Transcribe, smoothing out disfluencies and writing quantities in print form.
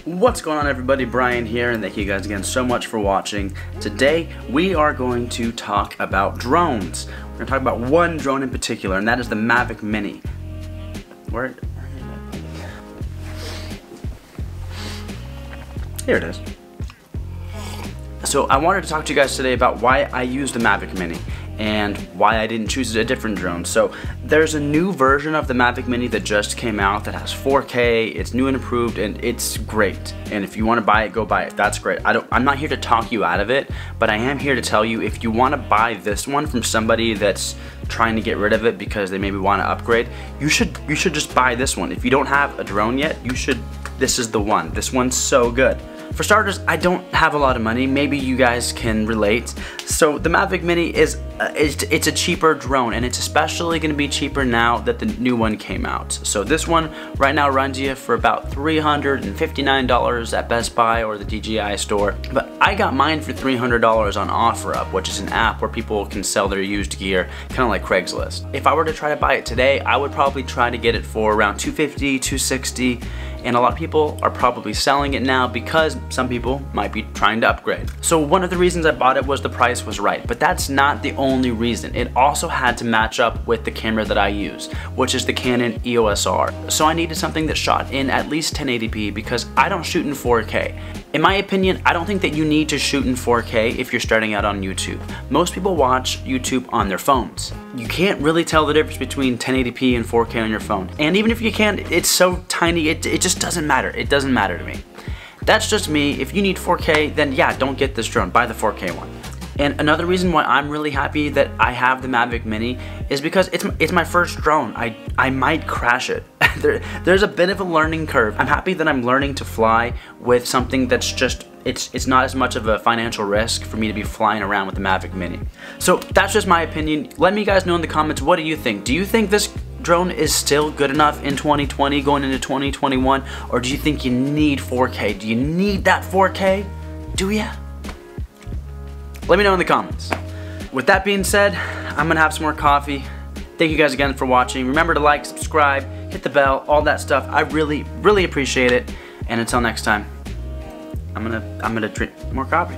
What's going on, everybody? Bryan here, and thank you guys again so much for watching. Today we are going to talk about drones. We're going to talk about one drone in particular, and that is the Mavic Mini. Here it is. So I wanted to talk to you guys today about why I use the Mavic Mini and why I didn't choose a different drone. So there's a new version of the Mavic Mini that just came out that has 4K, it's new and improved, and it's great. And if you want to buy it, go buy it. That's great. I'm not here to talk you out of it, but I am here to tell you, if you want to buy this one from somebody that's trying to get rid of it because they maybe want to upgrade, you should just buy this one. If you don't have a drone yet, this is the one. This one's so good. For starters, I don't have a lot of money. Maybe you guys can relate. So the Mavic Mini it's a cheaper drone, and it's especially going to be cheaper now that the new one came out. So this one right now runs you for about $359 at Best Buy or the DJI store. But I got mine for $300 on OfferUp, which is an app where people can sell their used gear, kind of like Craigslist. If I were to try to buy it today, I would probably try to get it for around $250, $260. And a lot of people are probably selling it now because some people might be trying to upgrade. So one of the reasons I bought it was the price was right, but that's not the only reason. It also had to match up with the camera that I use, which is the Canon EOS R. So I needed something that shot in at least 1080p because I don't shoot in 4K. In my opinion, I don't think that you need to shoot in 4K if you're starting out on YouTube. Most people watch YouTube on their phones. You can't really tell the difference between 1080p and 4K on your phone. And even if you can, it's so tiny, it just doesn't matter. It doesn't matter to me. That's just me. If you need 4K, then yeah, don't get this drone. Buy the 4K one. And another reason why I'm really happy that I have the Mavic Mini is because it's my first drone. I might crash it. There's a bit of a learning curve. I'm happy that I'm learning to fly with something that's just, it's not as much of a financial risk for me to be flying around with the Mavic Mini. So that's just my opinion. Let me guys know in the comments, what do you think? Do you think this drone is still good enough in 2020 going into 2021, or do you think you need 4K? Do you need that 4K? Do ya? Let me know in the comments. With that being said, I'm gonna have some more coffee. Thank you guys again for watching. Remember to like, subscribe, hit the bell, all that stuff. I really, really appreciate it. And until next time, I'm gonna drink more coffee.